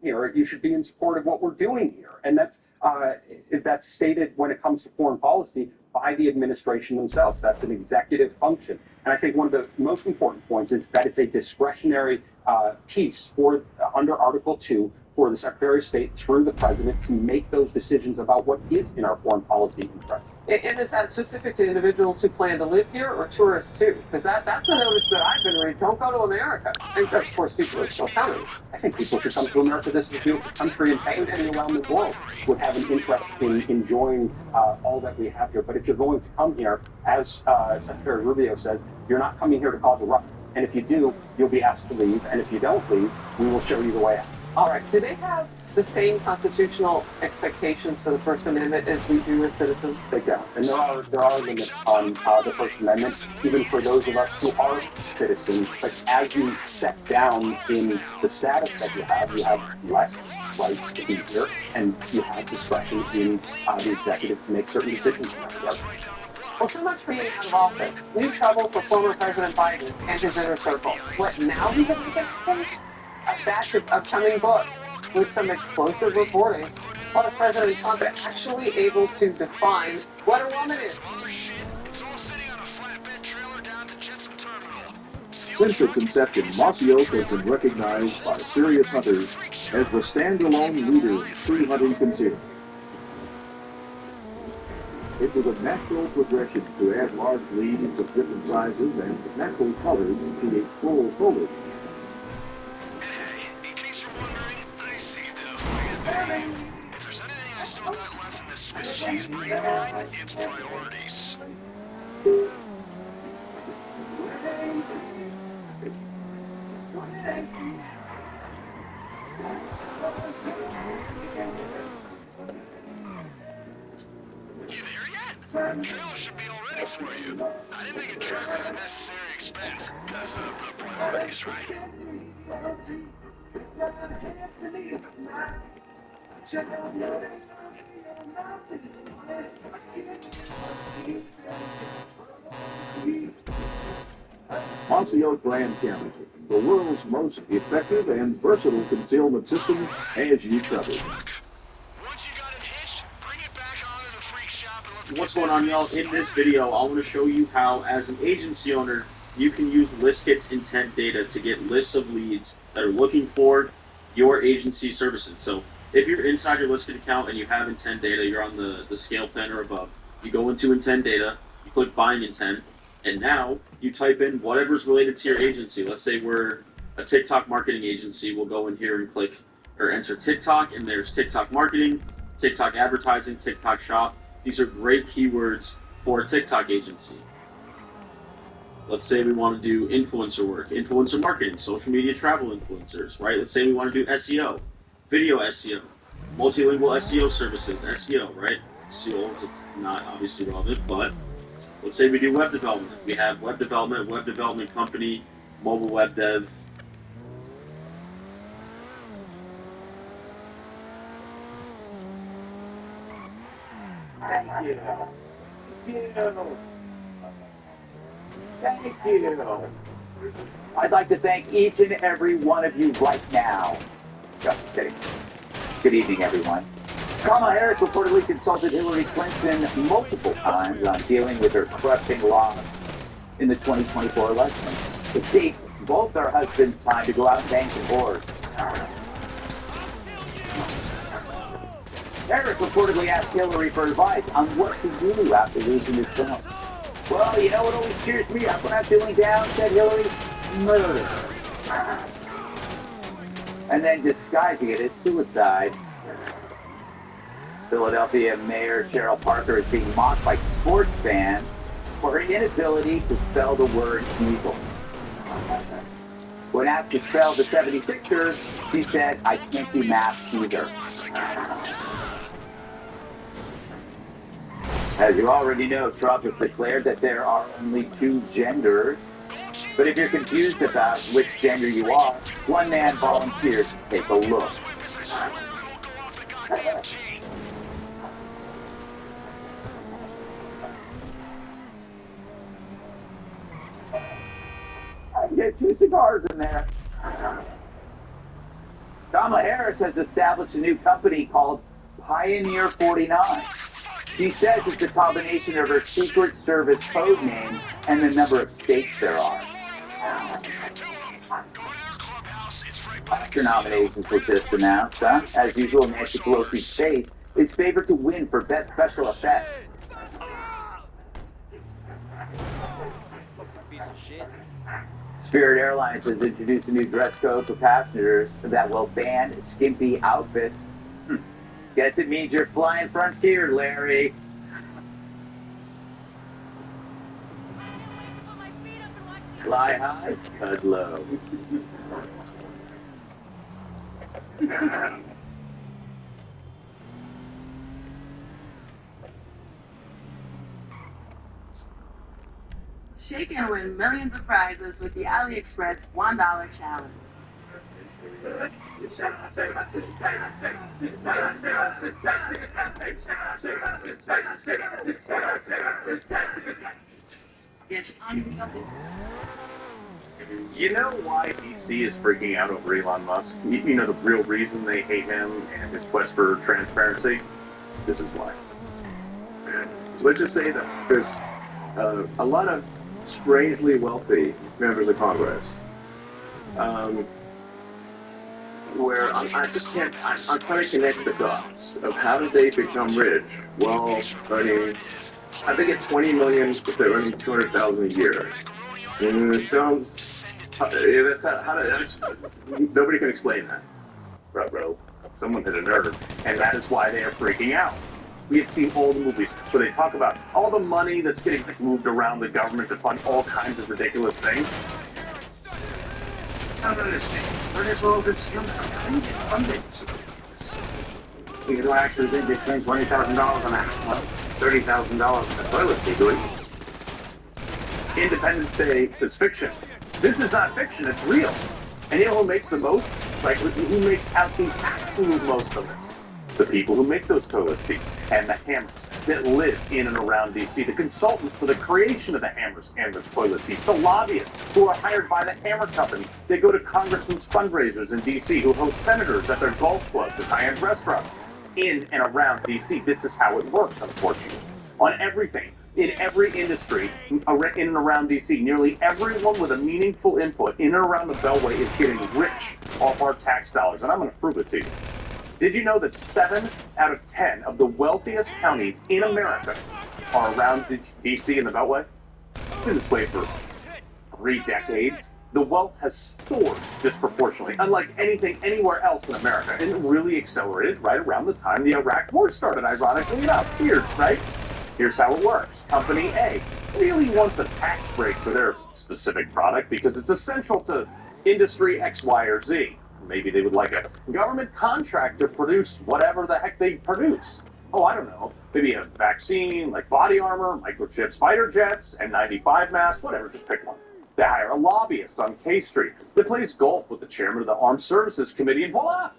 here, you should be in support of what we're doing here. And that's stated when it comes to foreign policy by the administration themselves. That's an executive function. And I think one of the most important points is that it's a discretionary piece under Article 2 for the Secretary of State through the President to make those decisions about what is in our foreign policy interest. And is that specific to individuals who plan to live here or tourists too? Because that's a notice that I've been reading. Don't go to America. And of course, people are still coming. I think people should come to America. This is a beautiful country, and anybody around the world would have an interest in enjoying all that we have here. But if you're going to come here, as Secretary Rubio says, you're not coming here to cause a ruckus. And if you do, you'll be asked to leave. And if you don't leave, we will show you the way out. All right. Do they have the same constitutional expectations for the First Amendment as we do as citizens? They don't. And there are limits on the First Amendment, even for those of us who are citizens. But as you step down in the status that you have less rights to be here, and you have discretion in the executive to make certain decisions in that regard. Well, so much for being out of office. New trouble for former President Biden and his inner circle. What, now he's a victim? A batch of upcoming books with some explosive reporting. Was President Trump actually able to define what a woman is? Since its inception, Mossy Oak has been recognized by serious hunters as the standalone leader in tree hunting concealment. It was a natural progression to add large leaves of different sizes and natural colors to create full foliage. In case you're wondering, I saved it up for you. If there's anything I still got left in this Swiss cheese bread, it's priorities. You there yet? Trailer should be all ready for you. I didn't think a trip was a necessary expense because of the priorities, right? Mossy Oak Grand Canyon, the world's most effective and versatile concealment system, as you covered. Once you got it hitched, bring it back onto the freak shop and let's What's going on, y'all? In this video, I want to show you how, as an agency owner, you can use ListKit's intent data to get lists of leads that are looking for your agency services. So if you're inside your ListKit account and you have intent data, you're on the scale pen or above, you go into intent data, you click buying intent, and now you type in whatever's related to your agency. Let's say we're a TikTok marketing agency. We'll go in here and click or enter TikTok, and there's TikTok marketing, TikTok advertising, TikTok shop. These are great keywords for a TikTok agency. Let's say we want to do influencer work, influencer marketing, social media travel influencers, right? Let's say we want to do SEO, video SEO, multilingual SEO services, SEO, right? SEO is not obviously relevant, but let's say we do web development. We have web development company, mobile web dev. Thank you. Thank you. I'd like to thank each and every one of you right now. Just kidding. Good evening, everyone. Kamala Harris reportedly consulted Hillary Clinton multiple times on dealing with her crushing loss in the 2024 election. It saved both our husbands time to go out and bang some whores. Harris reportedly asked Hillary for advice on what to do after losing his film. Well, you know what always cheers me up when I'm feeling down, said Hillary? Murder. And then disguising it as suicide. Philadelphia Mayor Cheryl Parker is being mocked by sports fans for her inability to spell the word evil. When asked to spell the 76ers, she said, I can't do math either. As you already know, Trump has declared that there are only two genders. But if you're confused about which gender you are, one man volunteered to take a look. I can get 2 cigars in there. Kamala Harris has established a new company called Pioneer 49. She says it's a combination of her Secret Service code name and the number of states there are. Oscar nominations were just announced, huh? As usual, Nancy Pelosi's face is favored to win for Best Special Effects. Piece of shit. Spirit Airlines has introduced a new dress code for passengers that will ban skimpy outfits. Guess it means you're flying Frontier, Larry. Fly high, cut low. Shake and win millions of prizes with the AliExpress $1 challenge. Get unreal. You know why DC is freaking out over Elon Musk? You know the real reason they hate him and his quest for transparency? This is why. So let's just say that there's a lot of strangely wealthy members of Congress where I just can't, I'm trying to connect the dots of how did they become rich? Well, I mean, I think it's 20 million if they're earning 200,000 a year. And it sounds, that's nobody can explain that. Bro, someone hit a nerve. And that is why they are freaking out. We have seen all the movies where they talk about all the money that's getting moved around the government to fund all kinds of ridiculous things. I don't understand. Where does all this come from? Funding. You don't actually think they spend $20,000 on that, $30,000 on the toilet seat, do you? Independence Day is fiction. This is not fiction, it's real. And you know who makes the most? Like, who makes out the absolute most of this? The people who make those toilet seats and the hammers that live in and around DC, the consultants for the creation of the hammers and the toilet seats, the lobbyists who are hired by the hammer company. They go to congressmen's fundraisers in DC, who host senators at their golf clubs and high-end restaurants in and around DC. This is how it works, unfortunately. On everything, in every industry in and around DC, nearly everyone with a meaningful input in and around the Beltway is getting rich off our tax dollars, and I'm going to prove it to you. Did you know that 7 out of 10 of the wealthiest counties in America are around DC and the Beltway? It's been this way for 3 decades. The wealth has soared disproportionately, unlike anything anywhere else in America. And it really accelerated right around the time the Iraq War started, ironically enough. Weird, right? Here's how it works. Company A really wants a tax break for their specific product because it's essential to industry X, Y, or Z. Maybe they would like a government contract to produce whatever the heck they produce. Oh, I don't know. Maybe a vaccine, like body armor, microchips, fighter jets, N95 masks, whatever, just pick one. They hire a lobbyist on K Street that plays golf with the chairman of the Armed Services Committee, and voila!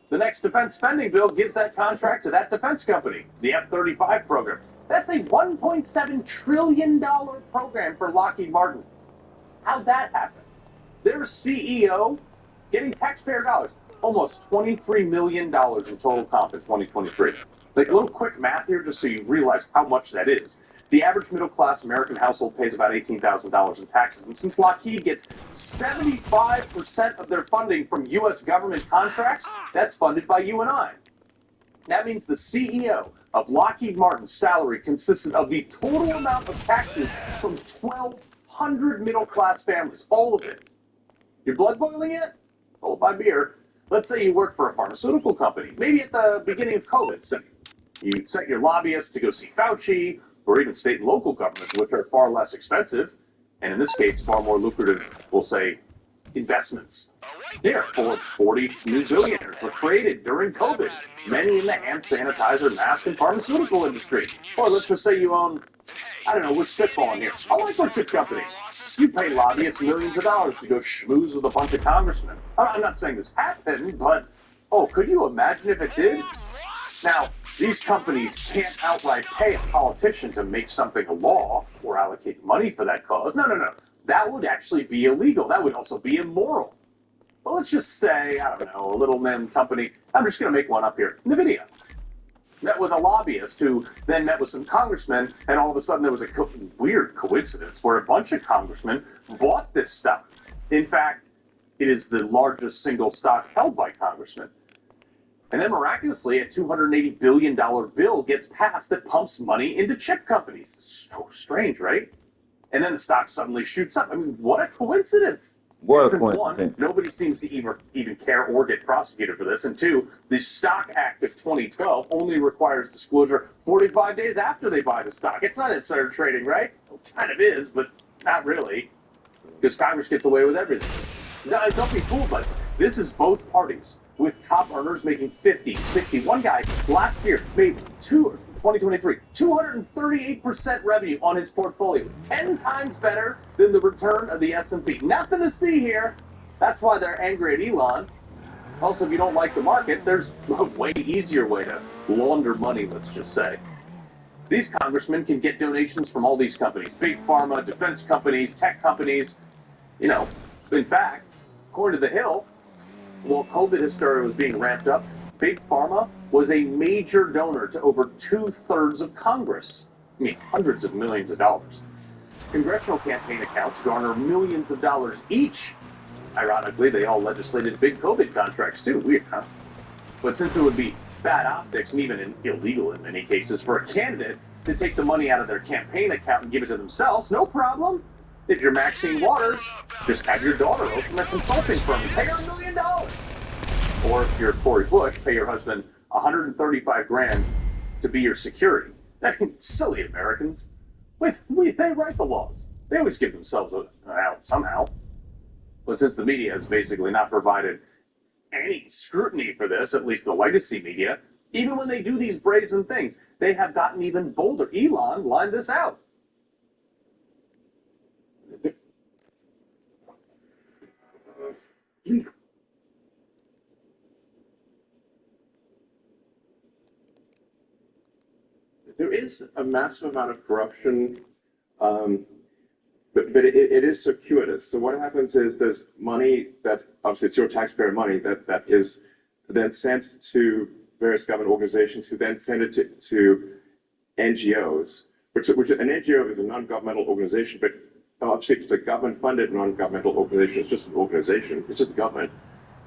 The next defense spending bill gives that contract to that defense company, the F-35 program. That's a $1.7 trillion program for Lockheed Martin. How'd that happen? Their CEO getting taxpayer dollars, almost $23 million in total comp in 2023. Like a little quick math here, just so you realize how much that is. The average middle-class American household pays about $18,000 in taxes, and since Lockheed gets 75% of their funding from U.S. government contracts, that's funded by you and I. That means the CEO of Lockheed Martin's salary consisted of the total amount of taxes from 1,200 middle-class families, all of it. Your blood boiling yet? Hold my beer. Let's say you work for a pharmaceutical company, maybe at the beginning of COVID. So you sent your lobbyists to go see Fauci, or even state and local governments, which are far less expensive, and in this case, far more lucrative, we'll say, investments. Therefore, 40 new billionaires were created during COVID, many in the hand sanitizer, mask, and pharmaceutical industry. Or let's just say you own, I don't know, we're spitballing here, a microchip company. You pay lobbyists millions of dollars to go schmooze with a bunch of congressmen. I'm not saying this happened, but, oh, could you imagine if it did? Now, these companies can't outright pay a politician to make something a law or allocate money for that cause. No. That would actually be illegal. That would also be immoral. Well, let's just say, I don't know, a little known company. I'm just going to make one up here. NVIDIA met with a lobbyist who then met with some congressmen, and all of a sudden there was a weird coincidence where a bunch of congressmen bought this stock. In fact, it is the largest single stock held by congressmen. And then miraculously, a $280 billion bill gets passed that pumps money into chip companies. So strange, right? And then the stock suddenly shoots up. I mean, what a coincidence. What a Since coincidence. one, nobody seems to even care or get prosecuted for this. And two, the Stock Act of 2012 only requires disclosure 45 days after they buy the stock. It's not insider trading, right? Well, it kind of is, but not really. Because Congress gets away with everything. No, don't be fooled by this. This is both parties with top earners making 50, 60. One guy last year made 2023, 238% revenue on his portfolio, 10 times better than the return of the S&P. Nothing to see here. That's why they're angry at Elon. Also, if you don't like the market, there's a way easier way to launder money, let's just say. These congressmen can get donations from all these companies, big pharma, defense companies, tech companies. You know, in fact, according to The Hill, while COVID hysteria was being ramped up, Big Pharma was a major donor to over 2/3 of Congress. I mean, hundreds of millions of dollars. Congressional campaign accounts garner millions of dollars each. Ironically, they all legislated big COVID contracts too. Weird, huh? But since it would be bad optics and even illegal in many cases for a candidate to take the money out of their campaign account and give it to themselves, no problem. If you're Maxine Waters, just have your daughter open a consulting firm and pay her $1 million. Or if you're Cory Bush, pay your husband $135,000 to be your security. I mean, silly Americans. They write the laws. They always give themselves out somehow. But since the media has basically not provided any scrutiny for this, at least the legacy media, even when they do these brazen things, they have gotten even bolder. Elon lined this out. There is a massive amount of corruption, but it is circuitous. So what happens is there's money that, obviously it's your taxpayer money, that is then sent to various government organizations who then send it to NGOs, which an NGO is a non-governmental organization, but obviously it's a government-funded non-governmental organization. It's just an organization. It's just the government.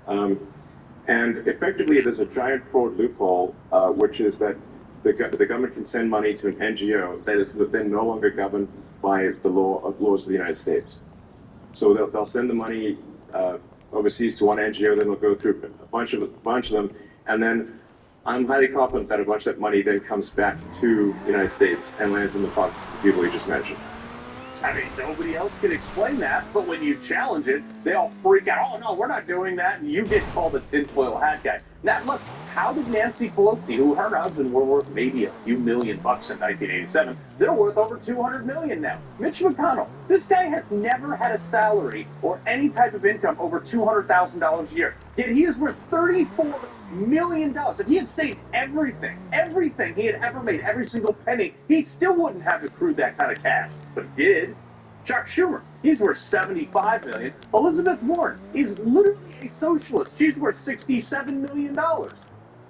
And effectively there's a giant fraud loophole, which is that the government can send money to an NGO that is then no longer governed by the laws of the United States. So they'll send the money overseas to one NGO, then they'll go through a bunch of them, and then I'm highly confident that a bunch of that money then comes back to the United States and lands in the pockets of the people you just mentioned. I mean, nobody else can explain that, but when you challenge it, they all freak out. Oh, no, we're not doing that, and you get called the tinfoil hat guy. Now, look, how did Nancy Pelosi, who her husband were worth maybe a few $1,000,000 in 1987, they're worth over $200 million now. Mitch McConnell, this guy has never had a salary or any type of income over $200,000 a year. Yet he is worth $34 million. If he had saved everything he had ever made, every single penny, he still wouldn't have accrued that kind of cash. But he did. Chuck Schumer, he's worth $75 million. Elizabeth Warren is literally a socialist. She's worth $67 million.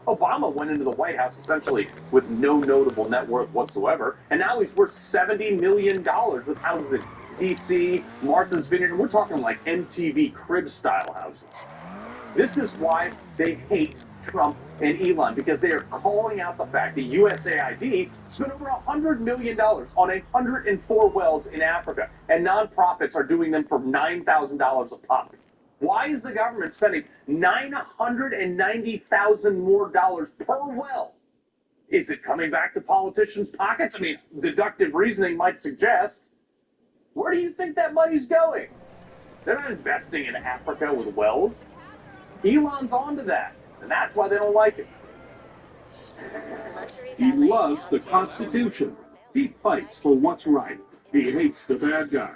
Obama went into the White House essentially with no notable net worth whatsoever, and now he's worth $70 million with houses in D.C., Martha's Vineyard, and we're talking like MTV crib-style houses. This is why they hate Trump and Elon, because they are calling out the fact that USAID spent over $100 million on 104 wells in Africa, and nonprofits are doing them for $9,000 a pop. Why is the government spending $990,000 more dollars per well? Is it coming back to politicians' pockets? I mean, deductive reasoning might suggest. Where do you think that money's going? They're not investing in Africa with wells. Elon's onto that, and that's why they don't like it. He loves the Constitution. He fights for what's right. He hates the bad guys.